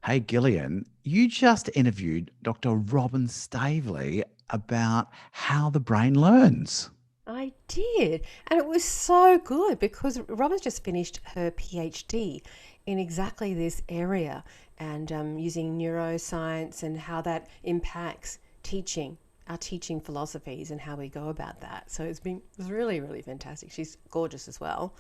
Hey, Gillian, you just interviewed Dr. Robin Stavely about how the brain learns. I did. And it was so good because Robin's just finished her PhD in exactly this area and using neuroscience and how that impacts teaching, our teaching philosophies and how we go about that. So it was really, really fantastic. She's gorgeous as well.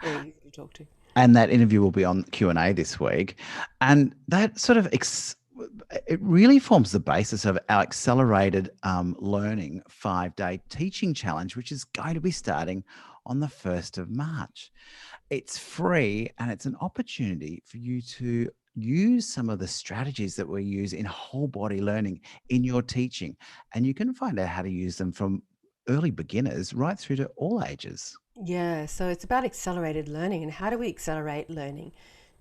Very easy to talk to. And that interview will be on Q&A this week. And that sort of it really forms the basis of our accelerated learning 5-day teaching challenge, which is going to be starting on the 1st of March. It's free and it's an opportunity for you to use some of the strategies that we use in whole body learning in your teaching. And you can find out how to use them from early beginners right through to all ages. Yeah, so it's about accelerated learning and how do we accelerate learning?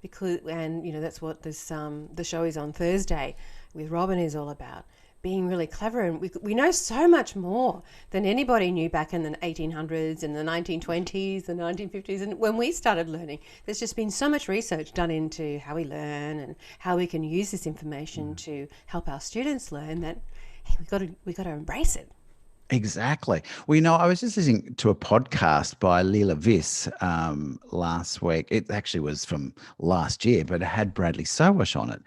Because that's what this the show is on Thursday with Robin is all about being really clever and we know so much more than anybody knew back in the 1800s and the 1920s, the 1950s and when we started learning. There's just been so much research done into how we learn and how we can use this information to help our students learn that hey, we got to embrace it. Exactly. Well, I was just listening to a podcast by Leela Viss last week. It actually was from last year, but it had Bradley Sowash on it.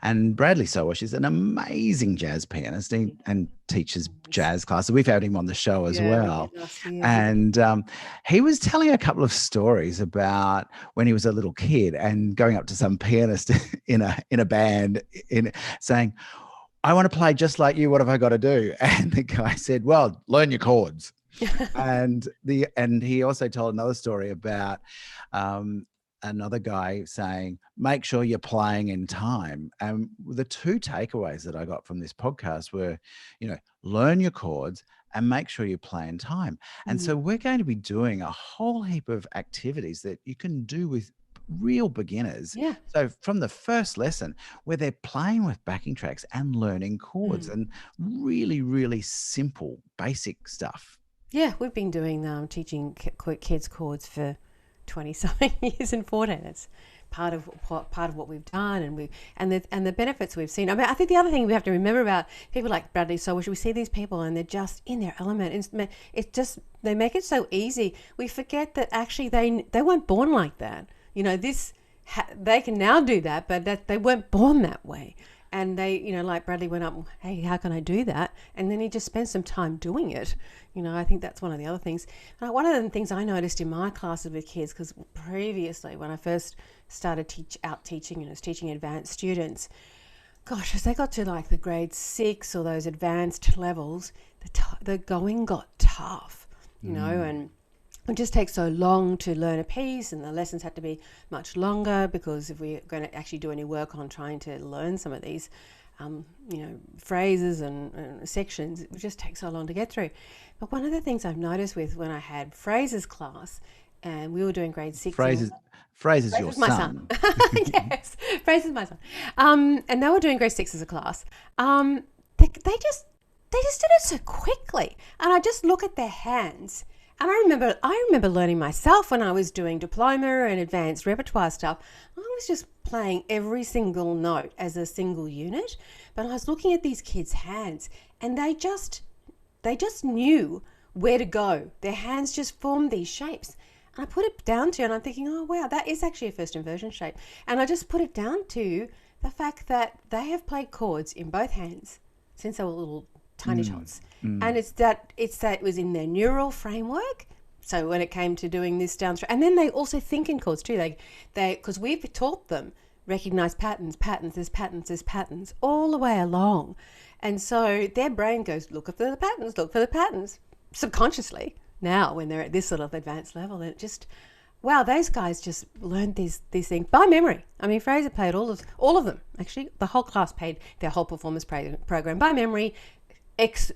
And Bradley Sowash is an amazing jazz pianist and teaches jazz classes. We've had him on the show as Yeah, we did well. last year. And he was telling a couple of stories about when he was a little kid and going up to some pianist in a band saying, I want to play just like you. What have I got to do? And the guy said, well, learn your chords. And he also told another story about another guy saying, make sure you're playing in time. And the two takeaways that I got from this podcast were, learn your chords and make sure you play in time. And so Mm. we're going to be doing a whole heap of activities that you can do with real beginners. Yeah. So from the first lesson where they're playing with backing tracks and learning chords Mm. and really, really simple, basic stuff. Yeah, we've been doing teaching kids chords for 20 something years and 14. It's part of what we've done and the benefits we've seen. I mean, I think the other thing we have to remember about people like Bradley Sowash, we see these people and they're just in their element. It's just they make it so easy. We forget that actually they weren't born like that. This they can now do that, but that they weren't born that way. And they, like Bradley went up, hey, how can I do that? And then he just spent some time doing it. I think that's one of the other things. One of the things I noticed in my classes with kids, because previously when I first started teaching and I was teaching advanced students, gosh, as they got to like the grade 6 or those advanced levels, the going got tough, and it just takes so long to learn a piece and the lessons had to be much longer because if we're going to actually do any work on trying to learn some of these phrases and sections, it just takes so long to get through. But one of the things I've noticed with when I had phrases class and we were doing grade 6 and Phrases your phrases my son. son. Yes, phrases my son. And they were doing grade 6 as a class. They just did it so quickly and I just look at their hands. And I remember learning myself when I was doing diploma and advanced repertoire stuff. I was just playing every single note as a single unit, but I was looking at these kids' hands and they just knew where to go. Their hands just formed these shapes. And I put it down to, and I'm thinking, oh wow, that is actually a first inversion shape. And I just put it down to the fact that they have played chords in both hands since they were little tiny tots. And it's that it was in their neural framework. So when it came to doing this down through, and then they also think in chords too. They because we've taught them recognize there's patterns all the way along, and so their brain goes look for the patterns subconsciously. Now when they're at this sort of advanced level, and it just wow, those guys just learned these things by memory. I mean, Fraser played all of them. Actually, the whole class paid their whole performance program by memory.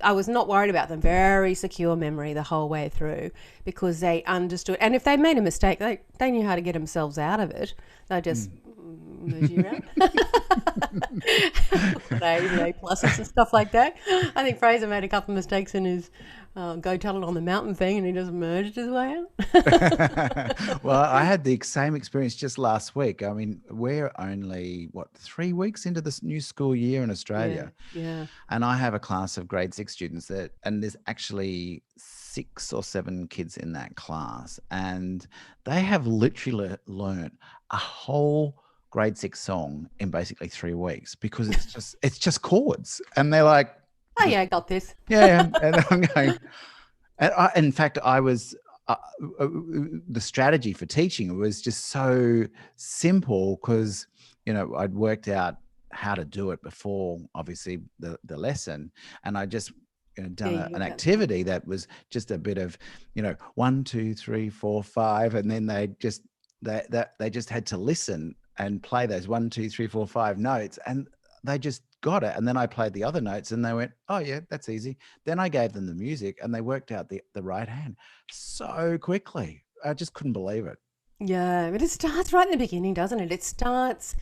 I was not worried about them. Very secure memory the whole way through because they understood. And if they made a mistake, they knew how to get themselves out of it. They just move you around. A pluses and stuff like that. I think Fraser made a couple of mistakes in his go tell it on the mountain thing, and he just merged his way out. Well, I had the same experience just last week. I mean, we're only, what, 3 weeks into this new school year in Yeah, Australia. yeah. And I have a class of grade six students and there's actually 6 or 7 kids in that class. And they have literally learned a whole grade six song in basically 3 weeks because it's just chords. And they're like, Oh yeah, I got this. yeah, yeah. And I'm going, in fact, I was the strategy for teaching was just so simple because I'd worked out how to do it before, obviously the lesson, and I just Yeah, done you an got that. activity that was just a bit of 1, 2, 3, 4, 5, and then they just had to listen and play those 1, 2, 3, 4, 5 notes, and they just got it. And then I played the other notes and they went, oh yeah, that's easy. Then I gave them the music and they worked out the right hand so quickly. I just couldn't believe it. Yeah, but it starts right in the beginning, doesn't it? It starts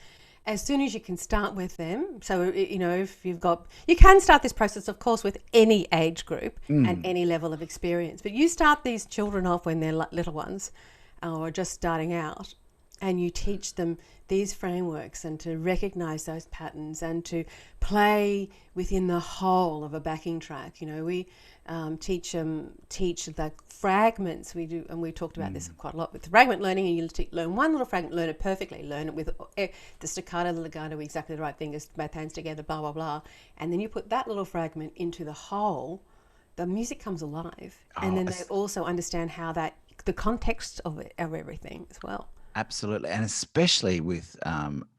as soon as you can start with them. So, if you can start this process, of course, with any age group and Mm. any level of experience. But you start these children off when they're little ones or just starting out, and you teach them these frameworks and to recognize those patterns and to play within the whole of a backing track. We teach the fragments. We do, and we talked about this Mm. quite a lot with fragment learning. And you learn one little fragment, learn it perfectly, learn it with the staccato, the legato, exactly the right fingers, both hands together, blah blah blah. And then you put that little fragment into the whole. The music comes alive, and Oh, then they also understand how the context of everything as well. absolutely. And especially with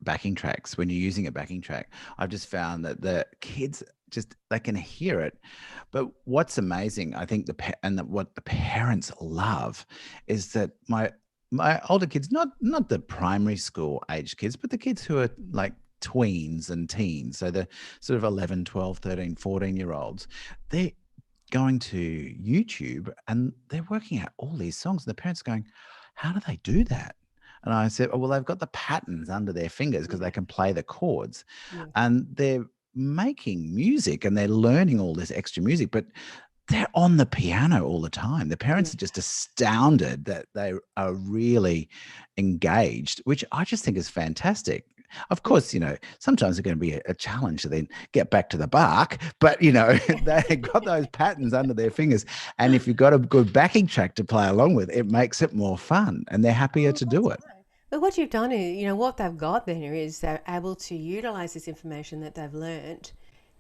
backing tracks, when you're using a backing track, I've just found that the kids just they can hear it. But what's amazing, I think what the parents love is that my older kids, not the primary school age kids, but the kids who are like tweens and teens, so the sort of 11, 12, 13, 14 year olds, they're going to YouTube and they're working out all these songs. And the parents are going, how do they do that? And I said, oh, well, they've got the patterns under their fingers because Yeah, they can play the chords yeah, and they're making music and they're learning all this extra music, but they're on the piano all the time. The yeah. parents are just astounded that they are really engaged, which I just think is fantastic. Of course, sometimes it's going to be a challenge to then get back to the bark, but they got those patterns under their fingers. And if you've got a good backing track to play along with, it makes it more fun and they're happier Oh, to do that's it. right. But what you've done is, what they've got there is they're able to utilize this information that they've learnt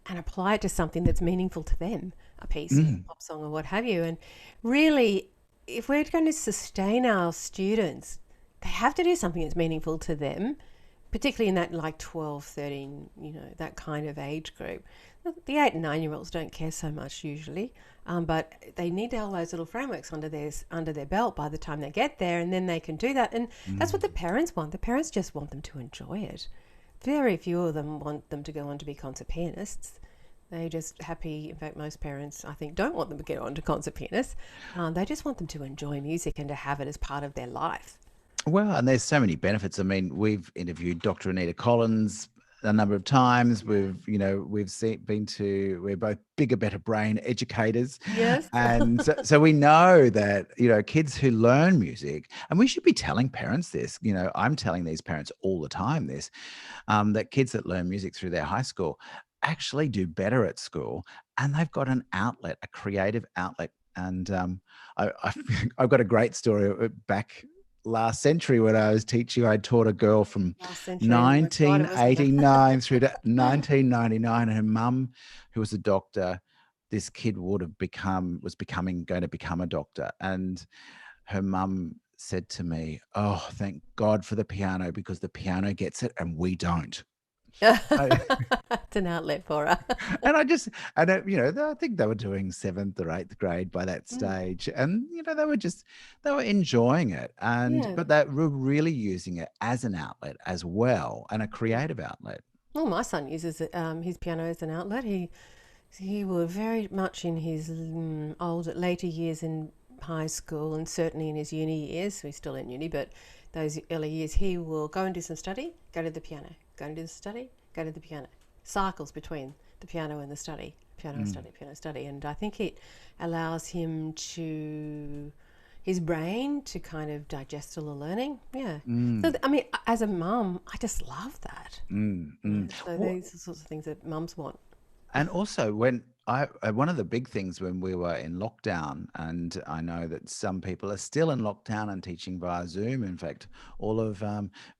and apply it to something that's meaningful to them, a piece, a Mm, pop song or what have you. And really, if we're going to sustain our students, they have to do something that's meaningful to them, particularly in that like 12, 13, that kind of age group. The 8 and 9 year olds don't care so much usually, but they need all those little frameworks under their belt by the time they get there, and then they can do that. And that's what the mm. parents want. The parents just want them to enjoy it. Very few of them want them to go on to be concert pianists. They're just happy. In fact, most parents, I think, don't want them to get on to concert pianists. They just want them to enjoy music and to have it as part of their life. Well, and there's so many benefits. I mean, we've interviewed Dr. Anita Collins a number of times. We're both bigger, better brain educators. Yes. And so we know that, kids who learn music, and we should be telling parents this, I'm telling these parents all the time this, that kids that learn music through their high school actually do better at school and they've got an outlet, a creative outlet. And I've got a great story back last century when I was teaching. I taught a girl from Last century. Oh my God, it wasn't it? 1989 through to 1999, and her mum, who was a doctor, this kid going to become a doctor, and her mum said to me, "Oh, thank God for the piano because the piano gets it and we don't." I, It's an outlet for her. and I just, and I think they were doing seventh or eighth grade by that Mm, stage, and they were enjoying it, yeah. but they were really using it as an outlet as well, and a Yeah. creative outlet. Well, my son uses his piano as an outlet. He were very much in his later years in high school and certainly in his uni years. So he's still in uni, but those early years, he will go and do some study, go to the piano, go and do the study, go to the piano. Cycles between the piano and the study, Mm, piano study. And I think it allows his brain to kind of digest all the learning. Yeah. So, mm, I mean, as a mum, I just love that. mm. Yeah. So Well, these are the sorts of things that mums want. and also, when one of the big things when we were in lockdown, and I know that some people are still in lockdown and teaching via Zoom. In fact, all of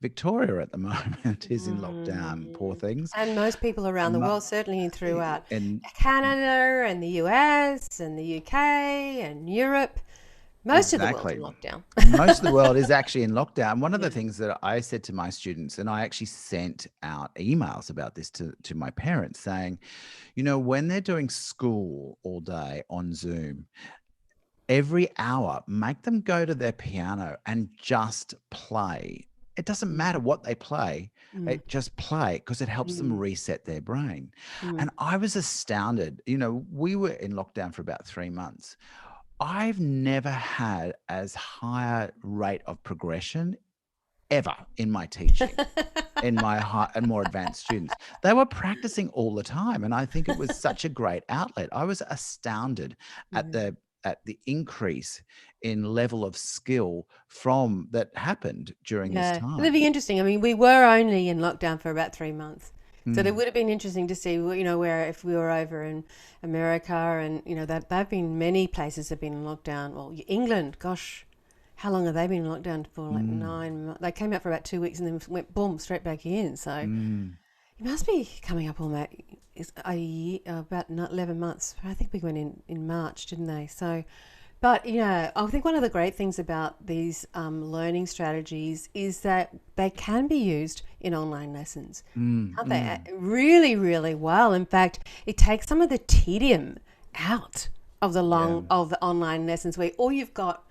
Victoria at the moment is in lockdown. Poor Mm. things. And most people around the Mu- world, certainly throughout And Canada and the US and the UK and Europe, most of the world's in exactly. lockdown. Most of the world is actually in lockdown. One of the Yeah. things that I said to my students, and I actually sent out emails about this to my parents saying, when they're doing school all day on Zoom, every hour, make them go to their piano and just play. It doesn't matter Mm, what they play, mm, it just play because it helps them mm, reset their brain. mm. And I was astounded. We were in lockdown for about 3 months. I've never had as high a rate of progression ever in my teaching, in my high and more advanced students. They were practicing all the time, and I think it was such a great outlet. I was astounded at Yeah. the increase in level of skill from that happened during this Yeah, it'd be time. interesting. I mean, we were only in lockdown for about 3 months. So it Mm, would have been interesting to see, where if we were over in America and, that there have been many places have been in lockdown. Well, England, gosh, how long have they been in lockdown for? Like mm, 9 months. They came out for about 2 weeks and then went boom, straight back in. So mm. it must be coming up on that is a year, about 11 months. I think we went in March, didn't they? So, but I think one of the great things about these learning strategies is that they can be used in online lessons. Mm, Aren't they? mm. Really, really well. In fact, it takes some of the tedium out of Yeah. the online lessons where all you've got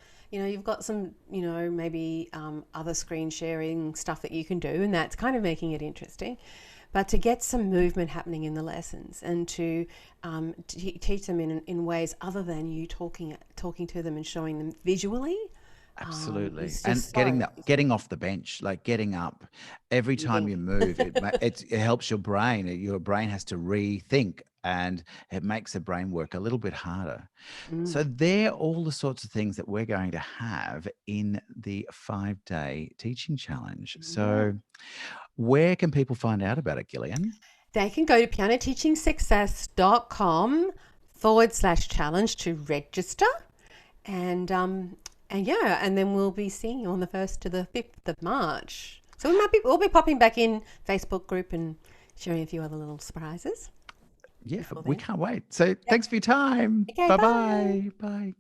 some, maybe other screen sharing stuff that you can do, and that's kind of making it interesting. But to get some movement happening in the lessons and to teach them in ways other than you talking to them and showing them visually, Absolutely. is And just getting so that getting off the bench, like getting up every time eating. you move, it helps your brain. Your brain has to rethink, and it makes the brain work a little bit harder. So Mm. they're all the sorts of things that we're going to have in the 5-day teaching challenge. Yeah. So where can people find out about it, Gillian? They can go to pianoteachingsuccess.com/challenge to register. And yeah, and then we'll be seeing you on the 1st to the 5th of March. So we'll be popping back in Facebook group and sharing a few other little surprises Yeah, before we then. can't wait. So Yep. thanks for your time. Okay, bye. Bye-bye. Bye.